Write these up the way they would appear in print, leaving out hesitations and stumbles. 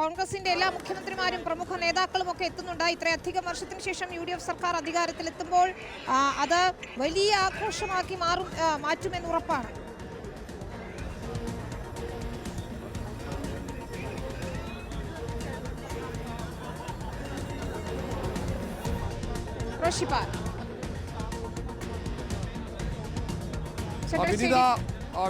കോൺഗ്രസിന്റെ എല്ലാ മുഖ്യമന്ത്രിമാരും പ്രമുഖ നേതാക്കളും ഒക്കെ എത്തുന്നുണ്ട്. ഇത്രയധികം വർഷത്തിന് ശേഷം UDF സർക്കാർ അധികാരത്തിലെത്തുമ്പോൾ അത് വലിയ ആഘോഷമാക്കി മാറ്റുമെന്ന് ഉറപ്പാണ്.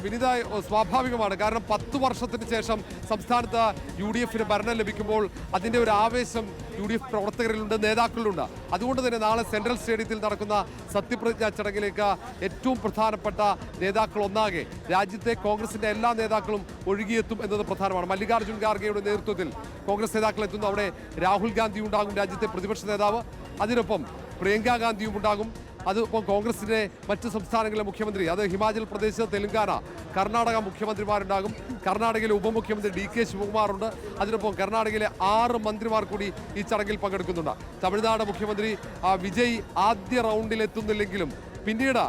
വിനിത, സ്വാഭാവികമാണ്. കാരണം 10 വർഷത്തിന് ശേഷം സംസ്ഥാനത്ത് UDFന് ഭരണം ലഭിക്കുമ്പോൾ അതിൻ്റെ ഒരു ആവേശം UDF പ്രവർത്തകരിലുണ്ട്, നേതാക്കളിലുണ്ട്. അതുകൊണ്ട് തന്നെ നാളെ സെൻട്രൽ സ്റ്റേഡിയത്തിൽ നടക്കുന്ന സത്യപ്രതിജ്ഞാ ചടങ്ങിലേക്ക് ഏറ്റവും പ്രധാനപ്പെട്ട നേതാക്കൾ ഒന്നാകെ രാജ്യത്തെ കോൺഗ്രസിൻ്റെ എല്ലാ നേതാക്കളും ഒഴുകിയെത്തും എന്നത് പ്രധാനമാണ്. മല്ലികാർജ്ജുൻ ഖാർഗെയുടെ നേതൃത്വത്തിൽ കോൺഗ്രസ് നേതാക്കൾ എത്തുന്നു. അവിടെ രാഹുൽ ഗാന്ധി ഉണ്ടാകും, രാജ്യത്തെ പ്രതിപക്ഷ നേതാവ്. അതിനൊപ്പം പ്രിയങ്ക ഗാന്ധിയും ഉണ്ടാകും. അതിപ്പം കോൺഗ്രസിൻ്റെ മറ്റ് സംസ്ഥാനങ്ങളിലെ മുഖ്യമന്ത്രി, അത് ഹിമാചൽ പ്രദേശ്, തെലങ്കാന, കർണാടക മുഖ്യമന്ത്രിമാരുണ്ടാകും. കർണാടകയിലെ ഉപമുഖ്യമന്ത്രി DK ശിവകുമാറുണ്ട്. അതിനൊപ്പം കർണാടകയിലെ 6 മന്ത്രിമാർ കൂടി ഈ ചടങ്ങിൽ പങ്കെടുക്കുന്നുണ്ട്. തമിഴ്നാട് മുഖ്യമന്ത്രി വിജയ് ആദ്യ റൗണ്ടിൽ എത്തുന്നില്ലെങ്കിലും പിന്നീട്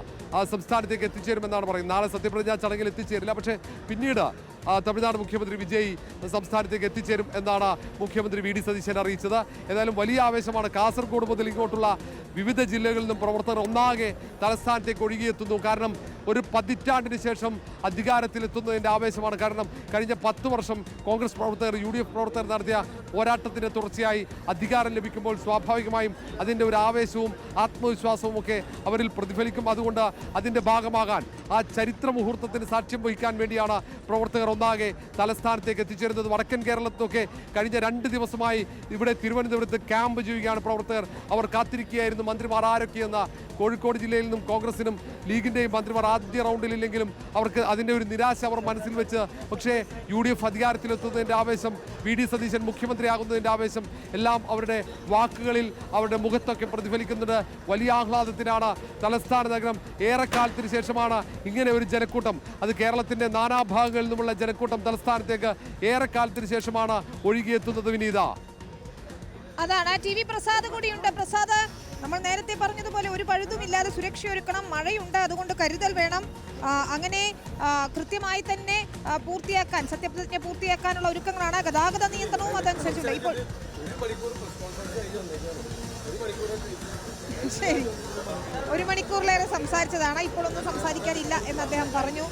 സംസ്ഥാനത്തേക്ക് എത്തിച്ചേരുമെന്നാണ് പറയുന്നത്. നാളെ സത്യപ്രതിജ്ഞാ ചടങ്ങിൽ എത്തിച്ചേരില്ല, പക്ഷേ പിന്നീട് തമിഴ്നാട് മുഖ്യമന്ത്രി വിജയ് സംസ്ഥാനത്തേക്ക് എത്തിച്ചേരും എന്നാണ് മുഖ്യമന്ത്രി VD സതീശൻ അറിയിച്ചത്. ഏതായാലും വലിയ ആവേശമാണ്. കാസർഗോഡ് മുതൽ ഇങ്ങോട്ടുള്ള വിവിധ ജില്ലകളിൽ നിന്നും പ്രവർത്തകർ ഒന്നാകെ തലസ്ഥാനത്തേക്ക് ഒഴുകിയെത്തുന്നു. കാരണം ഒരു പതിറ്റാണ്ടിന് ശേഷം അധികാരത്തിലെത്തുന്നതിൻ്റെ ആവേശമാണ്. കാരണം കഴിഞ്ഞ 10 വർഷം കോൺഗ്രസ് പ്രവർത്തകർ, UDF പ്രവർത്തകർ നടത്തിയ പോരാട്ടത്തിൻ്റെ തുടർച്ചയായി അധികാരം ലഭിക്കുമ്പോൾ സ്വാഭാവികമായും അതിൻ്റെ ഒരു ആവേശവും ആത്മവിശ്വാസവും ഒക്കെ അവരിൽ പ്രതിഫലിക്കും. അതുകൊണ്ട് അതിൻ്റെ ഭാഗമാകാൻ, ആ ചരിത്ര മുഹൂർത്തത്തിന് സാക്ഷ്യം വഹിക്കാൻ വേണ്ടിയാണ് പ്രവർത്തകർ ഒന്നാകെ തലസ്ഥാനത്തേക്ക് എത്തിച്ചേരുന്നത്. വടക്കൻ കേരളത്തിലൊക്കെ കഴിഞ്ഞ 2 ദിവസമായി ഇവിടെ തിരുവനന്തപുരത്ത് ക്യാമ്പ് ചെയ്യുകയാണ് പ്രവർത്തകർ. അവർ കാത്തിരിക്കുകയായിരുന്നു മന്ത്രിമാർ ആരൊക്കെയെന്ന്. കോഴിക്കോട് ജില്ലയിൽ നിന്നും കോൺഗ്രസിനും ലീഗിൻ്റെയും മന്ത്രിമാർ ആദ്യ റൗണ്ടിലില്ലെങ്കിലും അവർക്ക് അതിൻ്റെ ഒരു നിരാശ അവർ മനസ്സിൽ വെച്ച്, പക്ഷേ UDF അധികാരത്തിലെത്തുന്നതിൻ്റെ ആവേശം, VD സതീശൻ മുഖ്യമന്ത്രിയാകുന്നതിൻ്റെ ആവേശം എല്ലാം അവരുടെ വാക്കുകളിൽ, അവരുടെ മുഖത്തൊക്കെ പ്രതിഫലിക്കുന്നുണ്ട്. വലിയ ആഹ്ലാദത്തിനാണ് തലസ്ഥാന നഗരം. ഏറെക്കാലത്തിന് ശേഷമാണ് ഇങ്ങനെ ഒരു ജനക്കൂട്ടം, അത് കേരളത്തിൻ്റെ നാനാഭാഗങ്ങളിൽ നിന്നുമുള്ള ജനക്കൂട്ടം തലസ്ഥാനത്തേക്ക് ഏറെക്കാലത്തിന് ശേഷമാണ് ഒഴുകിയെത്തുന്നത്. വിനീത, അതാണ്. TV പ്രസാദ് കൂടിയുണ്ട്. പ്രസാദ്, നമ്മൾ നേരത്തെ പറഞ്ഞതുപോലെ ഒരു പഴുതുമില്ലാതെ സുരക്ഷയൊരുക്കണം. മഴയുണ്ട്, അതുകൊണ്ട് കരുതൽ വേണം. അങ്ങനെ കൃത്യമായി തന്നെ പൂർത്തിയാക്കാൻ, സത്യപ്രതിജ്ഞ പൂർത്തിയാക്കാനുള്ള ഒരുക്കങ്ങളാണ്. ഗതാഗത നിയന്ത്രണവും അതനുസരിച്ചുണ്ട്. ഇപ്പോൾ ശരി, 1 മണിക്കൂറിലേറെ സംസാരിച്ചതാണ്. ഇപ്പോൾ ഒന്നും സംസാരിക്കാനില്ല എന്ന് അദ്ദേഹം പറഞ്ഞു.